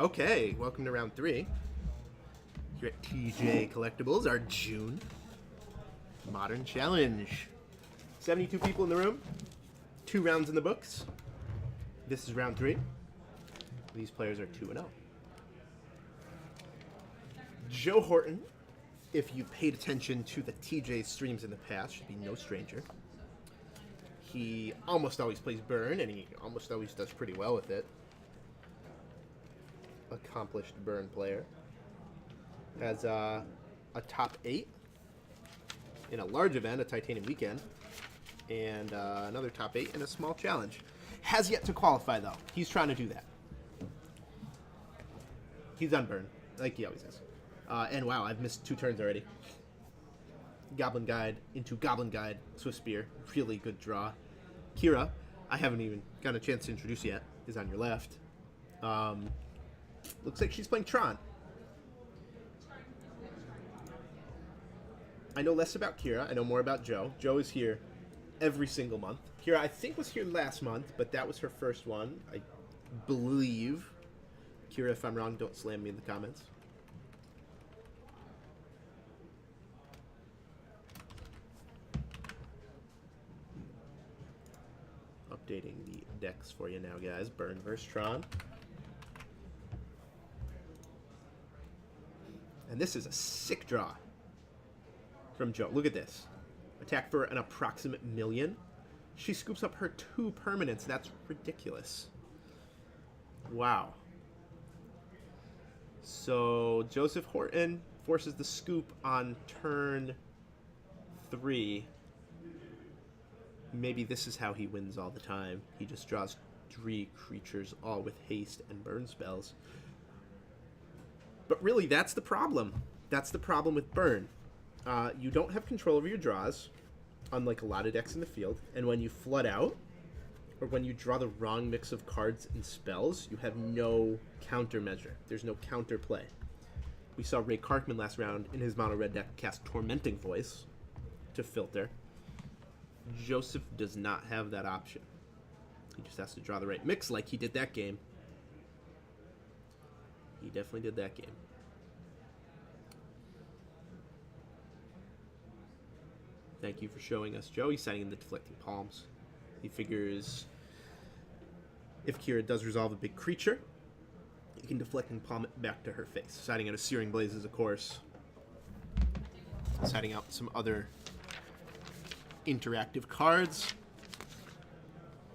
Okay, welcome to round 3. Here at TJ Collectibles, our June Modern Challenge. 72 people in the room, 2 rounds in the books. This is round 3. These players are 2-0. Joe Horton, if you paid attention to the TJ streams in the past, should be no stranger. He almost always plays Burn, and he almost always does pretty well with it. Accomplished Burn player. Has a top 8 in a large event, a Titanium weekend, and another top 8 in a small challenge. Has yet to qualify, though. He's trying to do that. He's on Burn, like he always is. And wow, I've missed 2 turns already. Goblin Guide into Goblin Guide, Swift Spear. Really good draw. Kira, I haven't even gotten a chance to introduce yet, is on your left. Looks like she's playing Tron. I know less about Kira. I know more about Joe. Joe is here every single month. Kira, I think, was here last month, but that was her first one, I believe. Kira, if I'm wrong, don't slam me in the comments. Updating the decks for you now, guys. Burn versus Tron. And this is a sick draw from Joe. Look at this. Attack for an approximate million. She scoops up her 2 permanents. That's ridiculous. Wow. So Joseph Horton forces the scoop on turn 3. Maybe this is how he wins all the time. He just draws 3 creatures, all with haste and burn spells. But really, that's the problem. That's the problem with Burn. You don't have control over your draws, unlike a lot of decks in the field. And when you flood out, or when you draw the wrong mix of cards and spells, you have no countermeasure. There's no counterplay. We saw Ray Karkman last round in his mono red deck cast Tormenting Voice to filter. Joseph does not have that option. He just has to draw the right mix like he did that game. He definitely did that game. Thank you for showing us, Joe. He's signing in the Deflecting Palms. He figures if Kira does resolve a big creature, he can Deflecting Palm it back to her face. Siding out a Searing Blazes, of course. Siding out some other interactive cards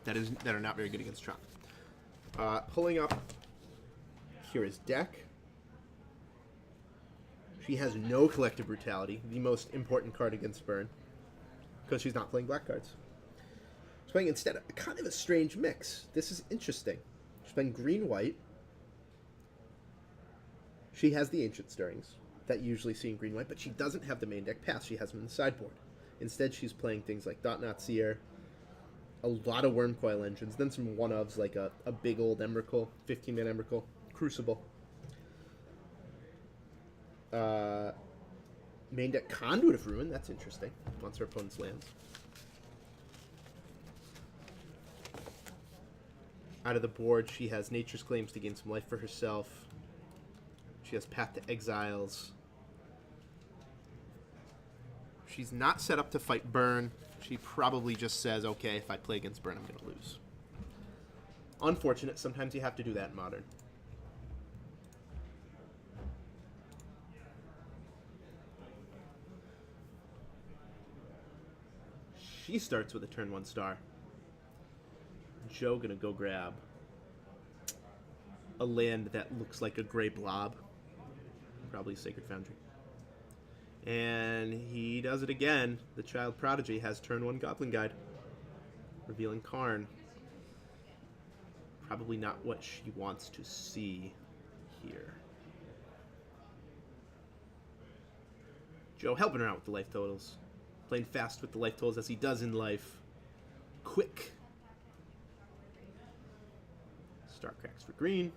that are not very good against Tron. Pulling up Kira's deck. She has no Collective Brutality, the most important card against Burn, because she's not playing black cards. She's playing instead a kind of a strange mix. This is interesting. She's playing green-white. She has the Ancient Stirrings that you usually see in green-white, but she doesn't have the main deck pass. She has them in the sideboard. Instead, she's playing things like Dot Knot Seer, a lot of Wormcoil Engines, then some one-ofs like a big old Emrakul, 15-man Emrakul, Crucible. Main deck Conduit of Ruin, that's interesting. Once her opponent's lands. Out of the board, she has Nature's Claims to gain some life for herself. She has Path to Exiles. She's not set up to fight Burn. She probably just says, okay, if I play against Burn, I'm going to lose. Unfortunate. Sometimes you have to do that in Modern. She starts with a turn 1 star. Joe going to go grab a land that looks like a gray blob. Probably Sacred Foundry. And he does it again. The Child Prodigy has turn 1 Goblin Guide, revealing Karn. Probably not what she wants to see here. Joe helping her out with the life totals. Playing fast with the life totals as he does in life. Quick. Star Cracks for green.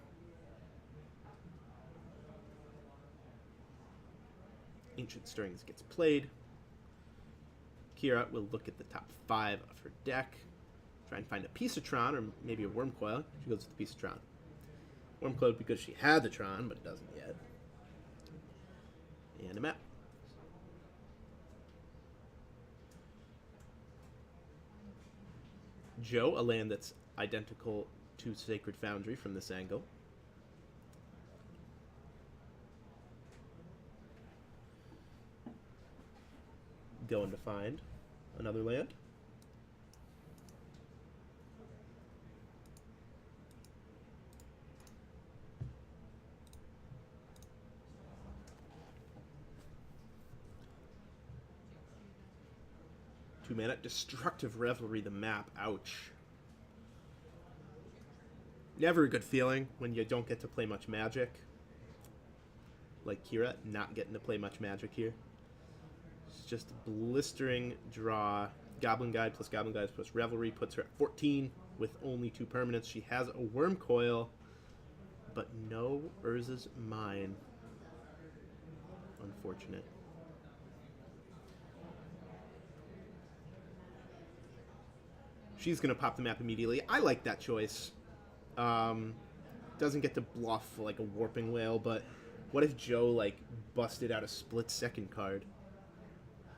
Ancient Stirrings gets played. Kira will look at the top 5 of her deck. Try and find a piece of Tron, or maybe a Wormcoil. She goes with the piece of Tron. Wormcoil because she had the Tron, but it doesn't yet. And a map. Joe, a land that's identical to Sacred Foundry from this angle. Going to find another land. Two-mana Destructive Revelry, the map. Ouch. Never a good feeling when you don't get to play much Magic. Like Kira, not getting to play much Magic here. It's just a blistering draw. Goblin Guide plus Revelry puts her at 14 with only 2 permanents. She has a Wormcoil, but no Urza's Mine. Unfortunate. She's going to pop the map immediately. I like that choice. Doesn't get to bluff like a Warping Whale, but what if Joe like busted out a split-second card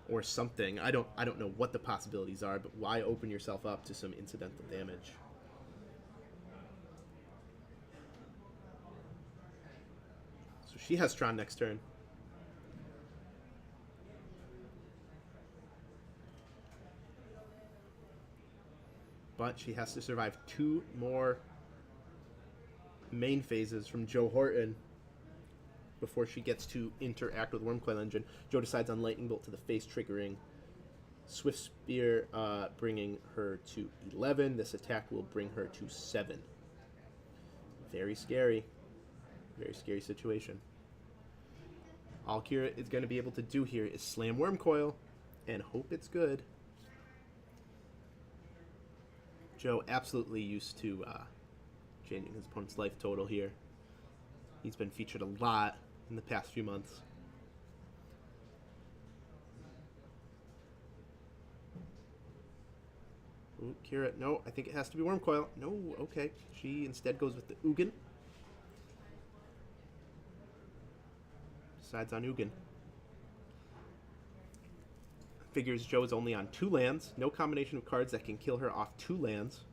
or something? I don't know what the possibilities are, but why open yourself up to some incidental damage? So she has Tron next turn. But she has to survive 2 more main phases from Joe Horton before she gets to interact with Wormcoil Engine. Joe decides on Lightning Bolt to the face, triggering Swift Spear, bringing her to 11. This attack will bring her to 7. Very scary. Very scary situation. All Kira is going to be able to do here is slam Wormcoil and hope it's good. Joe absolutely used to changing his opponent's life total here. He's been featured a lot in the past few months. Ooh, Kira, no, I think it has to be Wormcoil. No, okay. She instead goes with the Ugin. Decides on Ugin. Figures Joe is only on 2 lands. No combination of cards that can kill her off 2 lands.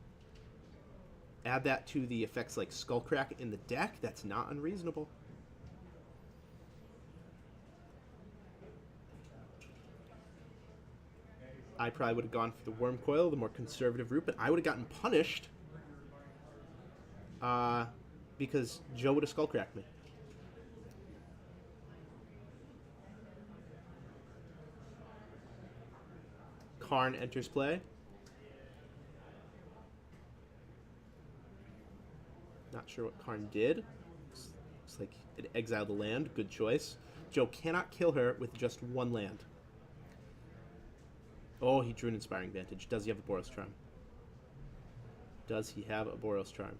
Add that to the effects like Skullcrack in the deck. That's not unreasonable. I probably would have gone for the Wormcoil, the more conservative route, but I would have gotten punished because Joe would have Skullcracked me. Karn enters play. Not sure what Karn did. Looks like it exiled the land. Good choice. Joe cannot kill her with just 1 land. Oh, he drew an Inspiring Vantage. Does he have a Boros Charm? Does he have a Boros Charm?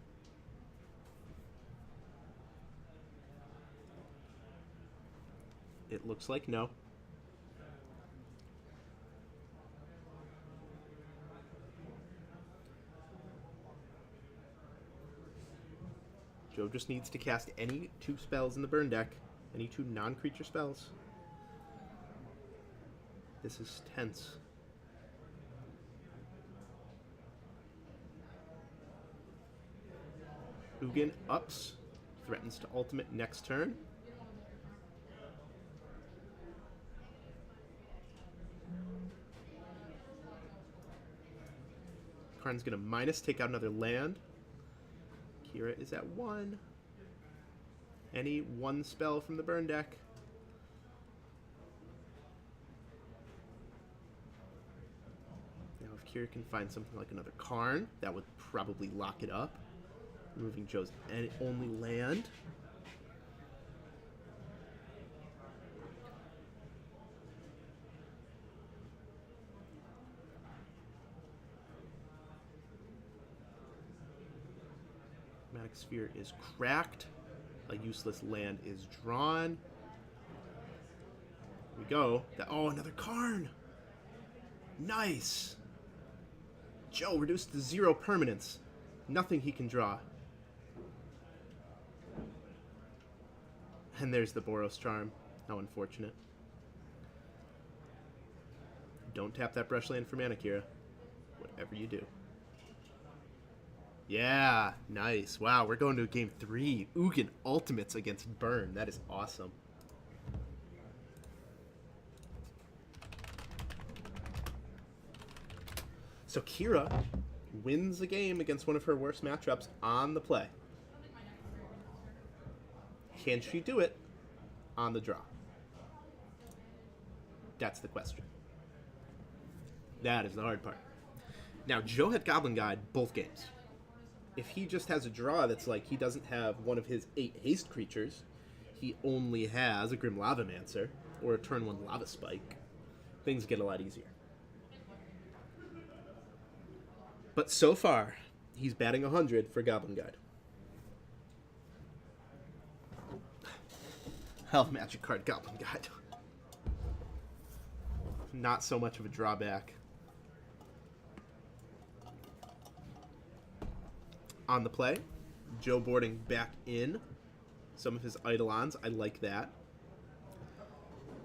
It looks like no. Joe just needs to cast any 2 spells in the burn deck. Any 2 non-creature spells. This is tense. Ugin ups. Threatens to ultimate next turn. Karn's going to minus, take out another land. Kira is at 1. Any 1 spell from the burn deck. Now if Kira can find something like another Karn, that would probably lock it up. Removing Joe's only land. Magic Sphere is cracked. A useless land is drawn. Here we go. Oh, another Karn! Nice! Joe reduced to 0 permanents. Nothing he can draw. And there's the Boros Charm. How unfortunate. Don't tap that brush land for mana, Kira. Whatever you do. Yeah, nice. Wow, we're going to game 3. Ugin Ultimates against Burn. That is awesome. So Kira wins the game against one of her worst matchups on the play. Can she do it on the draw? That's the question. That is the hard part. Now, Joe had Goblin Guide both games. If he just has a draw that's like he doesn't have one of his 8 haste creatures, he only has a Grim Lavamancer or a turn 1 Lava Spike, things get a lot easier. But so far, he's batting 100 for Goblin Guide. Hell, Magic card Goblin Guide. Not so much of a drawback. On the play, Joe boarding back in some of his Eidolons. I like that.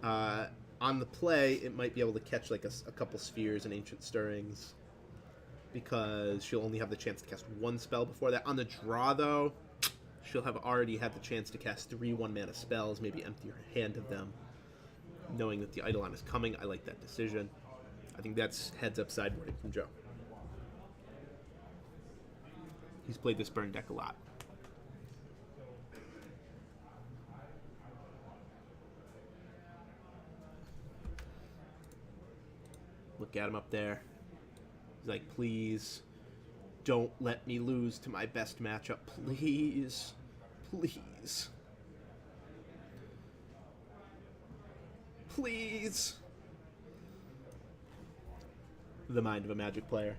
On the play, it might be able to catch like a couple Spheres and Ancient Stirrings, because she'll only have the chance to cast 1 spell before that. On the draw, though, she'll have already had the chance to cast 3 1-mana spells, maybe empty her hand of them. Knowing that the Eidolon is coming, I like that decision. I think that's heads-up sideboarding from Joe. He's played this burn deck a lot. Look at him up there. He's like, please, don't let me lose to my best matchup. Please. Please. Please. The mind of a Magic player.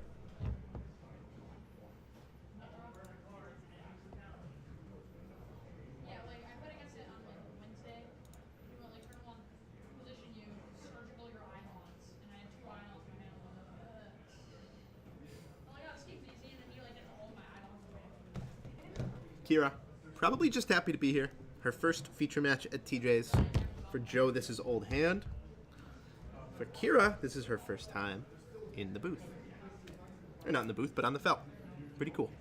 Kira, probably just happy to be here. Her first feature match at TJ's. For Joe, this is old hand. For Kira, this is her first time in the booth. Or not in the booth, but on the felt. Pretty cool.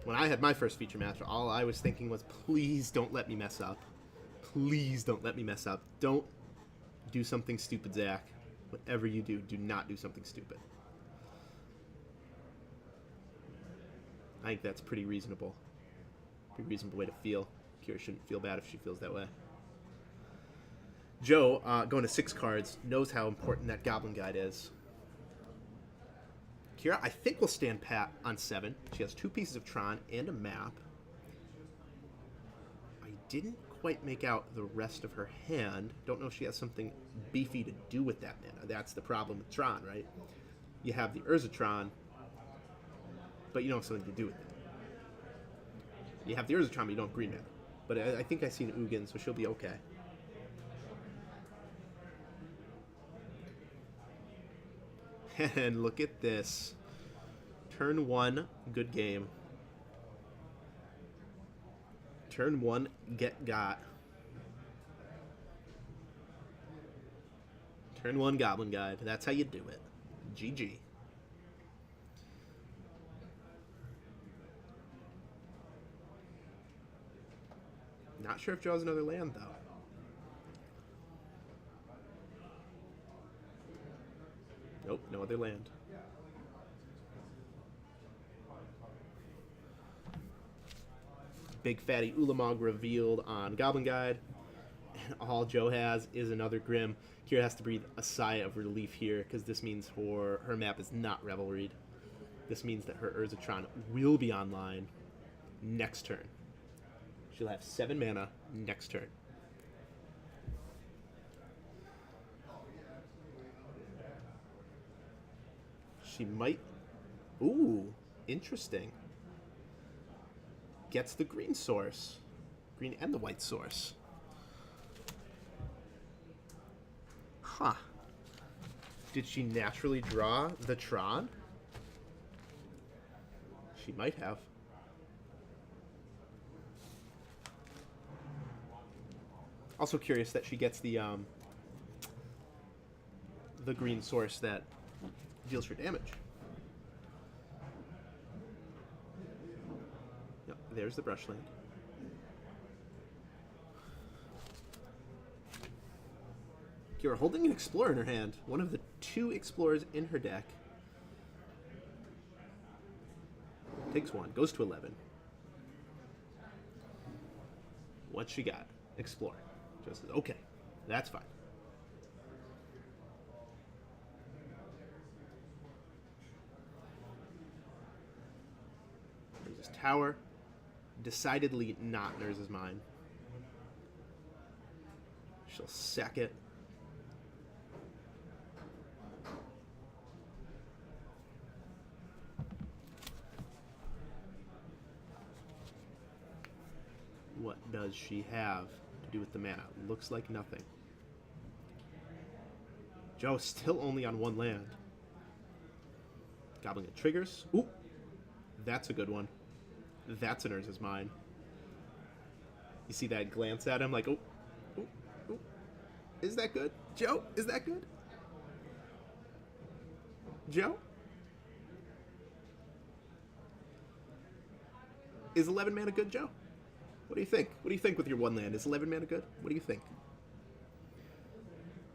When I had my first feature match, all I was thinking was, please don't let me mess up. Please don't let me mess up. Don't do something stupid, Zach. Whatever you do, do not do something stupid. I think that's pretty reasonable. Pretty reasonable way to feel. Kira shouldn't feel bad if she feels that way. Joe, going to 6 cards, knows how important that Goblin Guide is. Kira, I think, will stand pat on 7. She has 2 pieces of Tron and a map. I didn't quite make out the rest of her hand. Don't know if she has something beefy to do with that mana. That's the problem with Tron, right? You have the Urza Tron, but you don't have something to do with it. You have the Urza Tron, but you don't have green mana. But I think I've seen Ugin, so she'll be okay. And look at this. Turn 1, good game. Turn 1, get got. Turn 1, Goblin Guide. That's how you do it. GG. Not sure if Joe has another land, though. Nope, no other land. Big fatty Ulamog revealed on Goblin Guide. And all Joe has is another Grim. Kira has to breathe a sigh of relief here, because this means her map is not Revelried. This means that her Urza Tron will be online next turn. She'll have 7 mana next turn. She might... Ooh, interesting. Gets the green source. Green and the white source. Huh. Did she naturally draw the Tron? She might have. Also curious that she gets the green source that deals her damage. Yep, there's the brushland. Kira holding an Explorer in her hand. One of the 2 Explorers in her deck. Takes 1, goes to 11. What she got? Explorer. Just says, okay, that's fine. There's this tower. Decidedly not Nurse's Mine. She'll sack it. What does she have to do with the mana? Looks like nothing. Joe still only on 1 land. Gobbling it triggers. Ooh, that's a good one. That's a Nurse's Mine. You see that glance at him like, oh, oh, oh. Is that good? Joe, is that good? Joe? Is 11 mana good, Joe? What do you think? What do you think with your 1 land? Is 11 mana good? What do you think?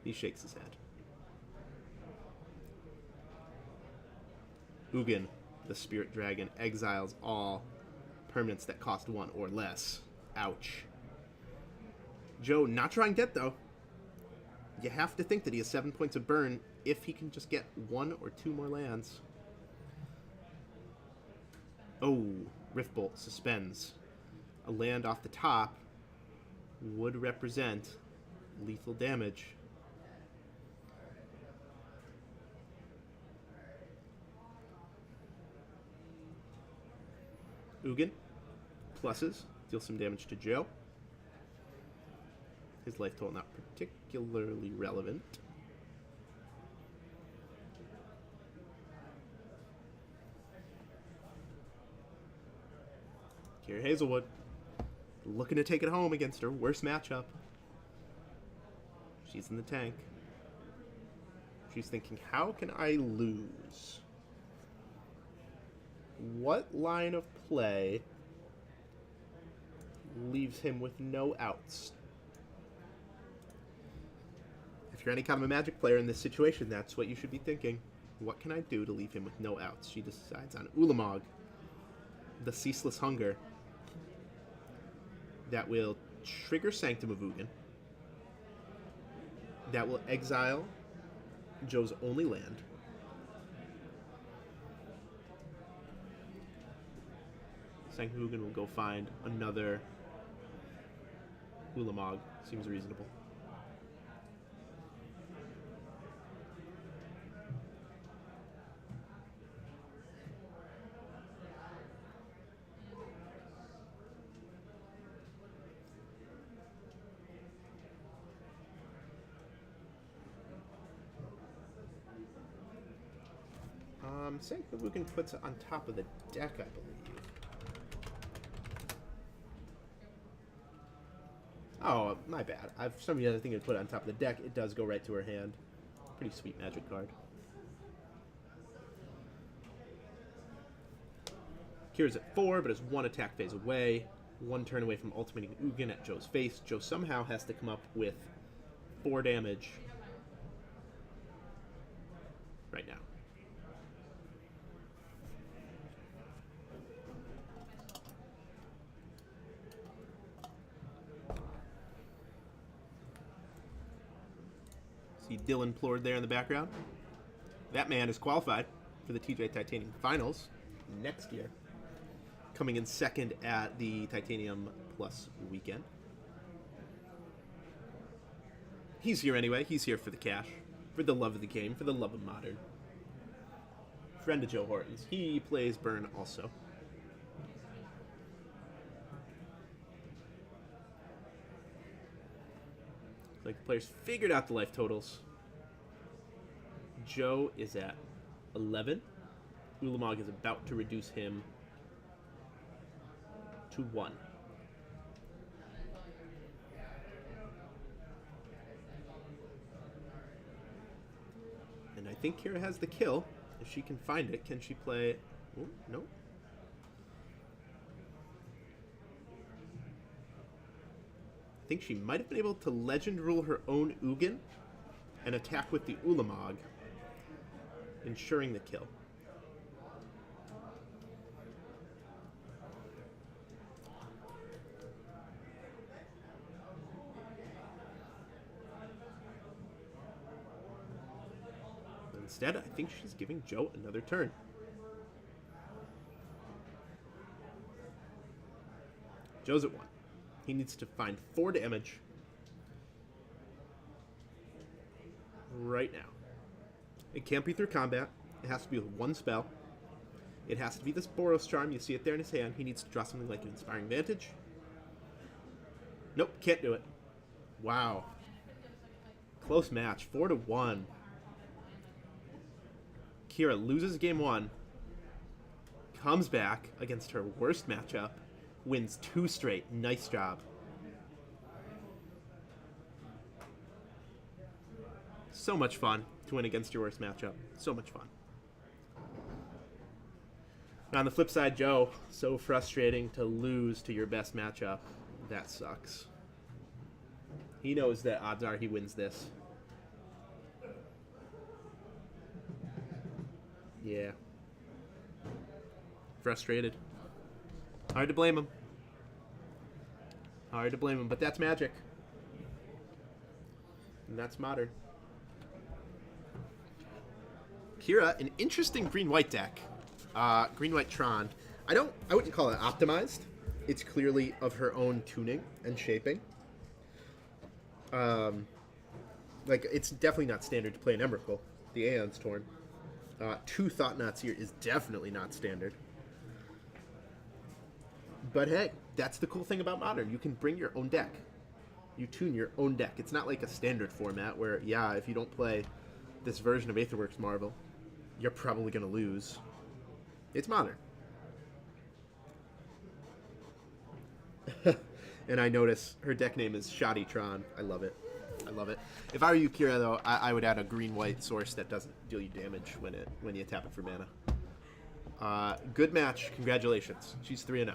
He shakes his head. Ugin, the Spirit Dragon, exiles all permanents that cost 1 or less. Ouch. Joe not trying dead, though. You have to think that he has 7 points of burn if he can just get 1 or 2 more lands. Oh, Riftbolt suspends. A land off the top would represent lethal damage. Ugin pluses, deal some damage to Joe. His life total not particularly relevant. Kira Hazelwood looking to take it home against her worst matchup. She's in the tank. She's thinking, how can I lose? What line of play leaves him with no outs? If you're any kind of a Magic player in this situation, that's what you should be thinking. What can I do to leave him with no outs? She decides on Ulamog, the Ceaseless Hunger. That will trigger Sanctum of Ugin. That will exile Joe's only land. Sanctum of Ugin will go find another Ulamog. Seems reasonable. Sanctum of Ugin puts it on top of the deck, I believe. Oh, my bad. For some reason I think it put it on top of the deck. It does go right to her hand. Pretty sweet Magic card. Kira's at 4, but is 1 attack phase away. 1 turn away from ultimating Ugin at Joe's face. Joe somehow has to come up with 4 damage right now. See Dylan Plord there in the background. That man is qualified for the TJ Titanium Finals next year. Coming in second at the Titanium Plus weekend. He's here anyway. He's here for the cash, for the love of the game, for the love of Modern. Friend of Joe Horton's. He plays Burn also. Like the players figured out the life totals. Joe is at 11. Ulamog is about to reduce him 2-1. And I think Kira has the kill. If she can find it, can she play... Ooh, no. I think she might have been able to legend rule her own Ugin and attack with the Ulamog, ensuring the kill. Instead, I think she's giving Joe another turn. Joe's at 1. He needs to find 4 damage right now. It can't be through combat. It has to be with 1 spell. It has to be this Boros Charm. You see it there in his hand. He needs to draw something like an Inspiring Vantage. Nope, can't do it. Wow. Close match. 4-1. Kira loses game 1. Comes back against her worst matchup. Wins 2 straight. Nice job. So much fun to win against your worst matchup. So much fun. On the flip side, Joe, so frustrating to lose to your best matchup. That sucks. He knows that odds are he wins this. Yeah. Frustrated. Hard to blame him. Hard to blame him, but that's Magic. And that's Modern. Kira, an interesting green-white deck. Green-white Tron. I wouldn't call it optimized. It's clearly of her own tuning and shaping. It's definitely not standard to play an Emrakul. The Aeon's Torn. 2 Thought Knots here is definitely not standard. But hey, that's the cool thing about Modern. You can bring your own deck. You tune your own deck. It's not like a standard format where, yeah, if you don't play this version of Aetherworks Marvel, you're probably going to lose. It's Modern. And I notice her deck name is Shoddy Tron. I love it. I love it. If I were you, Kira, though, I would add a green-white source that doesn't deal you damage when you tap it for mana. Good match. Congratulations. She's 3-0.